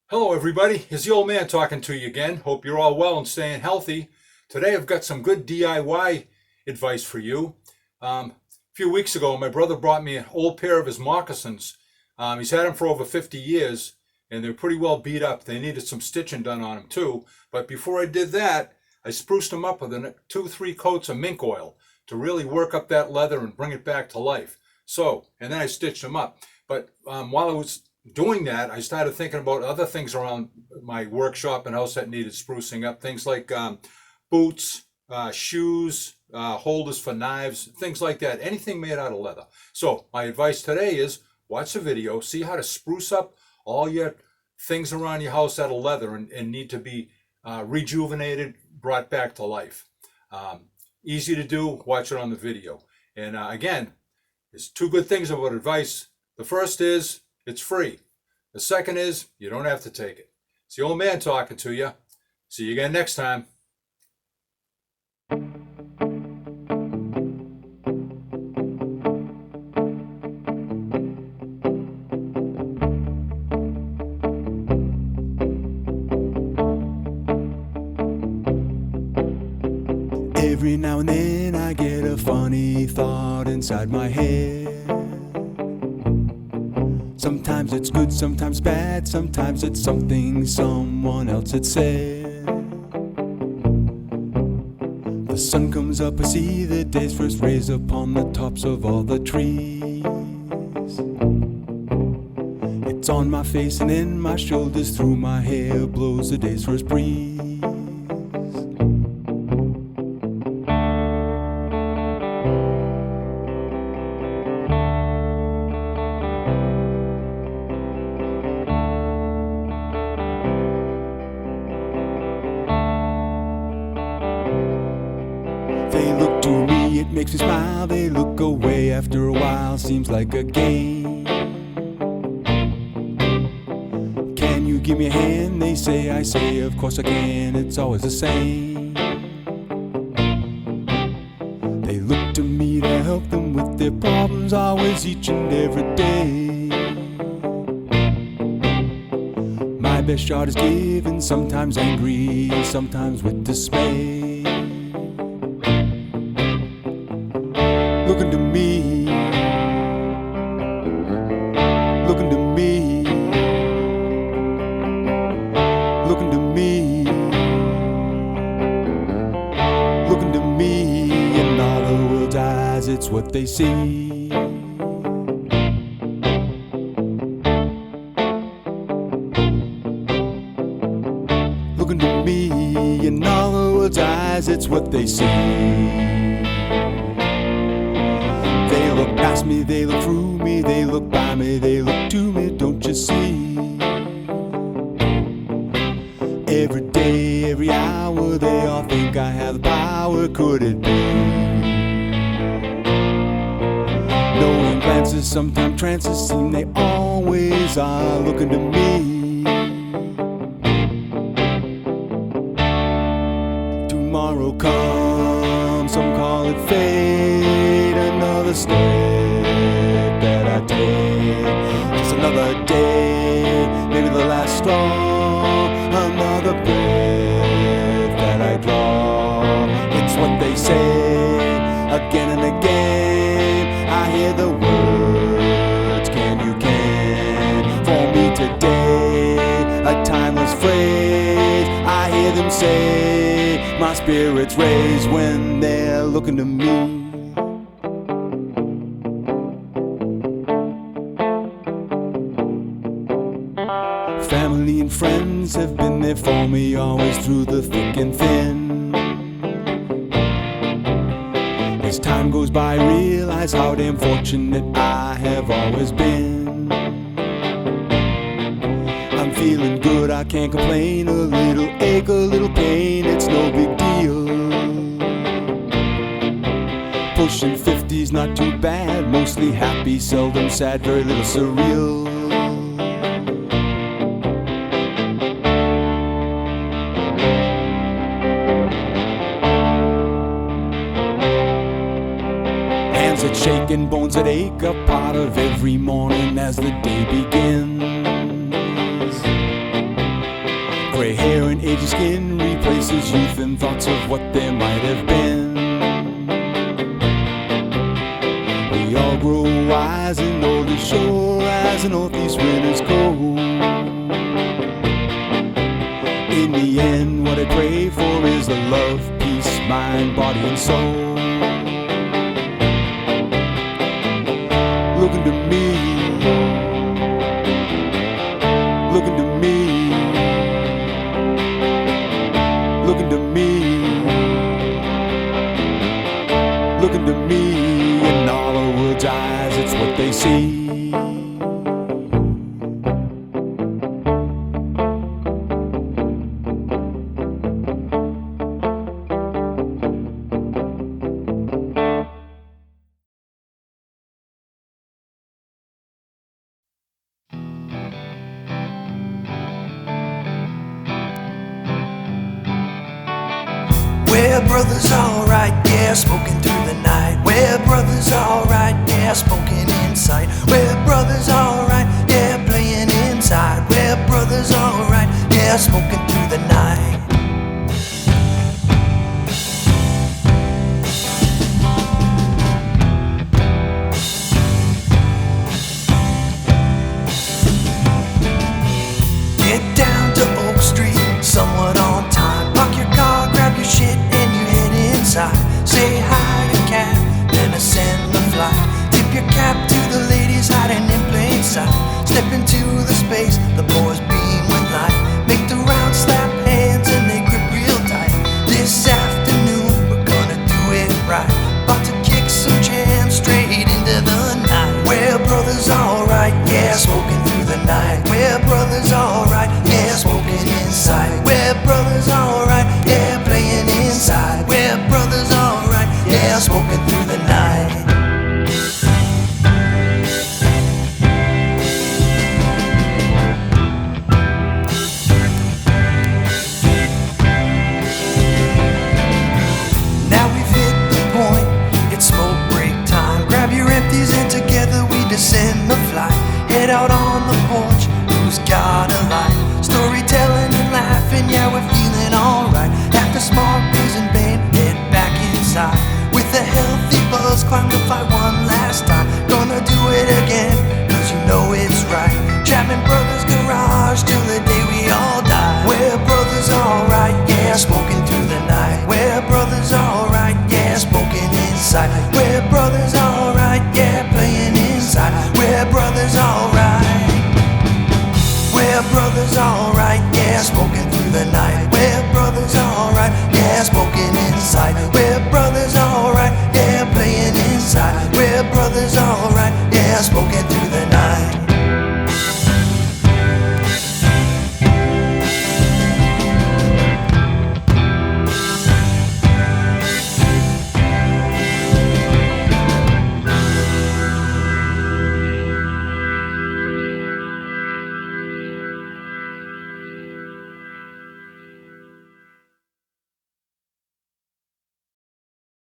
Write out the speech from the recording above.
Hello everybody, it's the old man talking to you again. Hope you're all well and staying healthy. Today I've got some good DIY advice for you. A few weeks ago my brother brought me an old pair of his moccasins. He's had them for over 50 years and they're pretty well beat up. They needed some stitching done on them too. But before I did that, I spruced them up with 2-3 coats of mink oil to really work up that leather and bring it back to life. And then I stitched them up. But while I was doing that, I started thinking about other things around my workshop and house that needed sprucing up. Things like boots, shoes, holders for knives, things like that. Anything made out of leather. So my advice today is watch the video, see how to spruce up all your things around your house out of leather and need to be rejuvenated, brought back to life. Easy to do, watch it on the video. And again, there's two good things about advice. The first is it's free. The second is you don't have to take it. It's the old man talking to you. See you again next time. Every now and then I get a funny thought inside my head. Sometimes it's good, sometimes bad, sometimes it's something someone else had said. The sun comes up, I see the day's first rays upon the tops of all the trees. It's on my face and in my shoulders, through my hair blows the day's first breeze. They look to me, it makes me smile. They look away after a while, seems like a game. Can you give me a hand? They say, I say, of course I can. It's always the same. They look to me to help them with their problems, always, each and every day. My best shot is given, sometimes angry, sometimes with dismay. Looking to me, looking to me, looking to me, looking to me. In all the world's eyes, it's what they see. Looking to me, in all the world's eyes, it's what they see. They look past me, they look through me, they look by me, they look to me, don't you see? Every day, every hour, they all think I have the power, could it be? Knowing glances, sometimes trances seem they always are looking to me. Tomorrow comes, some call it fate, another step that I take. Just another day, maybe the last straw, another breath that I draw. It's what they say, again and again. I hear the words, can for me today, a timeless phrase. I hear them say, my spirits raise when they're looking to me. Family and friends have been there for me, always through the thick and thin. As time goes by, I realize how damn fortunate I have always been. I'm feeling good, I can't complain. A little ache, a little pain, it's no big deal. Pushing 50's not too bad, mostly happy, seldom sad, very little surreal. Hands that shake and bones that ache, a part of every morning as the day begins. gray hair and aging skin replaces youth and thoughts of what they might have been. We all grow wise and old as sure as the northeast winter's cold. In the end, what I pray for is the love, peace, mind, body, and soul. Looking to me, looking to me, looking to me, looking to me. In all the world's eyes, it's what they see. We're brothers alright, yeah, smoking through the night. We're brothers alright, yeah, smoking inside. We're brothers alright, yeah, playing inside. We're brothers alright, yeah, smoking through the night. Get down to Oak Street, somewhat on time. Park your car, grab your shit, and you head inside. Say hi to Cap, then ascend the flight. Tip your cap to the ladies hiding in plain sight. Step into the space, the boys beam with light. Make the round, slap hands, and they grip real tight. This afternoon, we're gonna do it right. About to kick some jams straight into the night. We're brothers alright, yeah, smoking through the night. We're brothers alright, yeah, smoking inside. We're brothers alright, yeah, playing inside. We're brothers alright, yeah, smoking through the night. Now we've hit the point, it's smoke break time. Grab your empties and together we descend the flight. Head out on the porch, who's got a light? Storytelling and laughing, yeah, we're feeling alright. After small prison band, head back inside. With a healthy buzz, climb the fight one last time. Gonna do it again, cause you know it's right. Chapman Brothers Garage till the day we all die. We're brothers alright, yeah, smoking through the night. We're brothers alright, yeah, smoking inside. We're brothers alright, yeah, playing inside. We're brothers alright. We're brothers alright, yeah, smoking through the night.